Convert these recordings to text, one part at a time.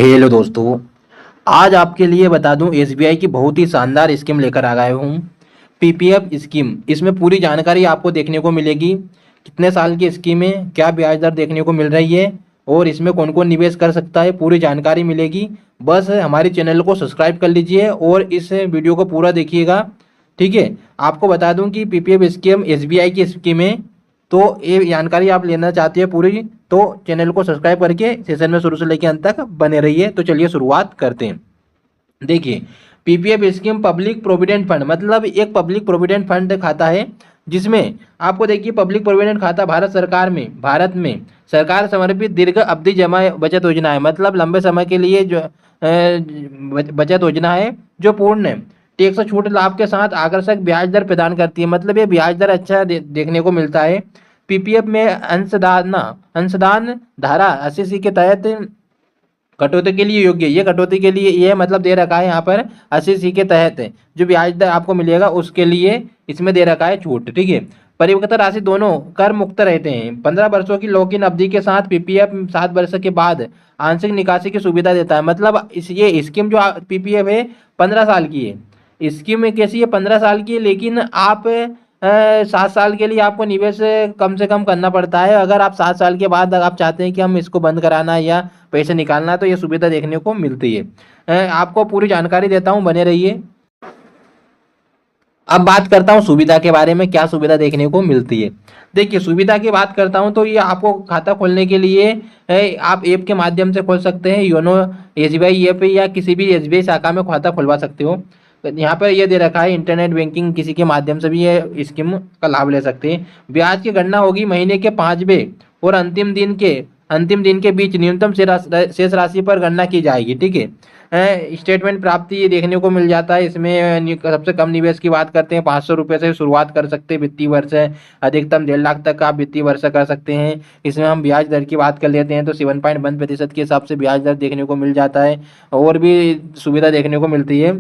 Hello दोस्तों। आज आपके लिए बता दूं एसबीआई की बहुत ही शानदार स्कीम लेकर आ गया हूं। पीपीएफ स्कीम, इसमें पूरी जानकारी आपको देखने को मिलेगी। कितने साल की स्कीम है, क्या ब्याज दर देखने को मिल रही है और इसमें कौन कौन निवेश कर सकता है, पूरी जानकारी मिलेगी। बस हमारे चैनल को सब्सक्राइब कर लीजिए और इस वीडियो को पूरा देखिएगा। ठीक है। आपको बता दूं कि पीपीएफ स्कीम एसबीआई की स्कीम है, तो ये जानकारी आप लेना चाहते हैं पूरी, तो चैनल को सब्सक्राइब करके सेशन में शुरू से लेकर अंत तक बने रहिए। तो चलिए शुरुआत करते हैं। देखिए, PPF scheme public provident fund मतलब एक पब्लिक प्रोविडेंट फंड खाता है, जिसमें आपको देखिए पब्लिक प्रोविडेंट खाता भारत में सरकार समर्पित दीर्घ अवधि जमा बचत योजना है। मतलब लंबे समय के लिए जो बचत योजना है, जो पूर्ण टैक्स छूट लाभ के साथ आकर्षक ब्याज दर प्रदान करती है। मतलब ये ब्याज दर अच्छा देखने को मिलता है। पीपीएफ में अंशदान धारा 80C के तहत कटौती के लिए योग्य, ये कटौती के लिए ये मतलब दे रखा है यहाँ पर 80C के तहत जो ब्याज दर आपको मिलेगा उसके लिए इसमें दे रखा है छूट। ठीक है। परिपक्वता राशि दोनों कर मुक्त रहते हैं। 15 वर्षों की लॉक इन अवधि के साथ पीपीएफ 7 वर्ष के बाद आंशिक निकासी की सुविधा देता है। मतलब इस ये स्कीम जो पीपीएफ है 15 साल की है। स्कीम में कैसी है, 15 साल की है, लेकिन आप 7 साल के लिए आपको निवेश कम से कम करना पड़ता है। अगर आप 7 साल के बाद अगर आप चाहते हैं कि हम इसको बंद कराना है या पैसे निकालना है, तो ये सुविधा देखने को मिलती है। आपको पूरी जानकारी देता हूँ, बने रहिए। अब बात करता हूँ सुविधा के बारे में, क्या सुविधा देखने को मिलती है। देखिए, सुविधा की बात करता हूँ तो ये आपको खाता खोलने के लिए आप ऐप के माध्यम से खोल सकते हैं। योनो एसबीआई ऐप या किसी भी एसबीआई शाखा में खाता खुलवा सकते हो। तो यहाँ पर ये दे रखा है इंटरनेट बैंकिंग, किसी के माध्यम से भी ये स्कीम का लाभ ले सकते हैं। ब्याज की गणना होगी महीने के 5वें और अंतिम दिन के बीच न्यूनतम शेष राशि पर गणना की जाएगी। ठीक है। स्टेटमेंट प्राप्ति ये देखने को मिल जाता है। इसमें सबसे कम निवेश की बात करते हैं, 500 रुपये से शुरुआत कर सकते हैं वित्तीय वर्ष है। अधिकतम 1.5 लाख तक आप वित्तीय वर्ष कर सकते हैं। इसमें हम ब्याज दर की बात कर लेते हैं तो 7.1% के हिसाब से ब्याज दर देखने को मिल जाता है। और भी सुविधा देखने को मिलती है।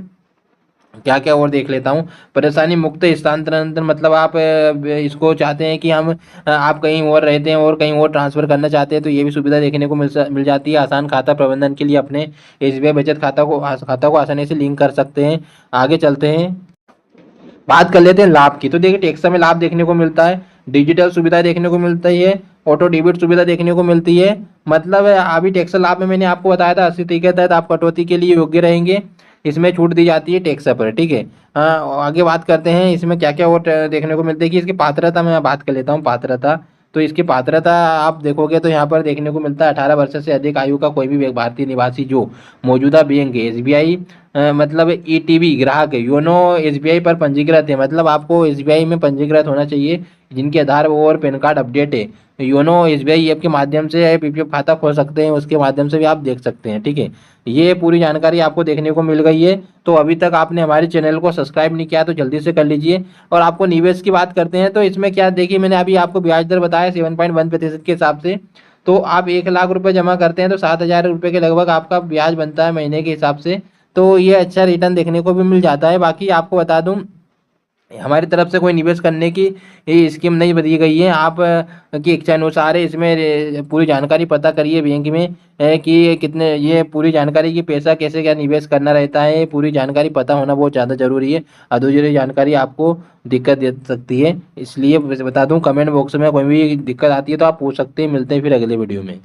क्या क्या और देख लेता हूँ। परेशानी मुक्त स्थानांतरण, मतलब आप इसको चाहते हैं कि हम आप कहीं और रहते हैं और कहीं और ट्रांसफ़र करना चाहते हैं, तो ये भी सुविधा देखने को मिल जाती है। आसान खाता प्रबंधन के लिए अपने एसबीआई बचत खाता को आसानी से लिंक कर सकते हैं। आगे चलते हैं, बात कर लेते हैं लाभ की। तो देखिए, टेक्सा में लाभ देखने को मिलता है, डिजिटल सुविधा देखने को मिलती है, ऑटो डेबिट सुविधा देखने को मिलती है। मतलब अभी टैक्स लाभ में मैंने आपको बताया था 80 के तहत आप कटौती के लिए योग्य रहेंगे। इसमें छूट दी जाती है टैक्स पर। ठीक है। हाँ, आगे बात करते हैं इसमें क्या क्या और देखने को मिलता है कि इसकी पात्रता में बात कर लेता हूँ। पात्रता, तो इसकी पात्रता आप देखोगे तो यहाँ पर देखने को मिलता है 18 वर्ष से अधिक आयु का कोई भी भारतीय निवासी जो मौजूदा बैंक एसबीआई मतलब ईटीबी ग्राहक है, योनो एसबीआई पर पंजीकृत है। मतलब आपको एसबीआई में पंजीकृत होना चाहिए, जिनके आधार और पैन कार्ड अपडेट है। योनो एसबीआई ऐप के माध्यम से पीपीएफ खाता खोल सकते हैं, उसके माध्यम से भी आप देख सकते हैं। ठीक है। ये पूरी जानकारी आपको देखने को मिल गई है। तो अभी तक आपने हमारे चैनल को सब्सक्राइब नहीं किया तो जल्दी से कर लीजिए। और आपको निवेश की बात करते हैं तो इसमें क्या, देखिए मैंने अभी आपको ब्याज दर बताया 7.1% के हिसाब से। तो आप 1 लाख रुपये जमा करते हैं तो 7,000 रुपये के लगभग आपका ब्याज बनता है महीने के हिसाब से। तो ये अच्छा रिटर्न देखने को भी मिल जाता है। बाकी आपको बता दूं, हमारी तरफ से कोई निवेश करने की ये स्कीम नहीं दी गई है। आप की इच्छा अनुसार है। इसमें पूरी जानकारी पता करिए बैंक में कि कितने, ये पूरी जानकारी की पैसा कैसे क्या निवेश करना रहता है, पूरी जानकारी पता होना बहुत ज़्यादा ज़रूरी है। अधूरी जानकारी आपको दिक्कत दे सकती है, इसलिए बता दूं कमेंट बॉक्स में कोई भी दिक्कत आती है तो आप पूछ सकते हैं। मिलते हैं फिर अगले वीडियो में।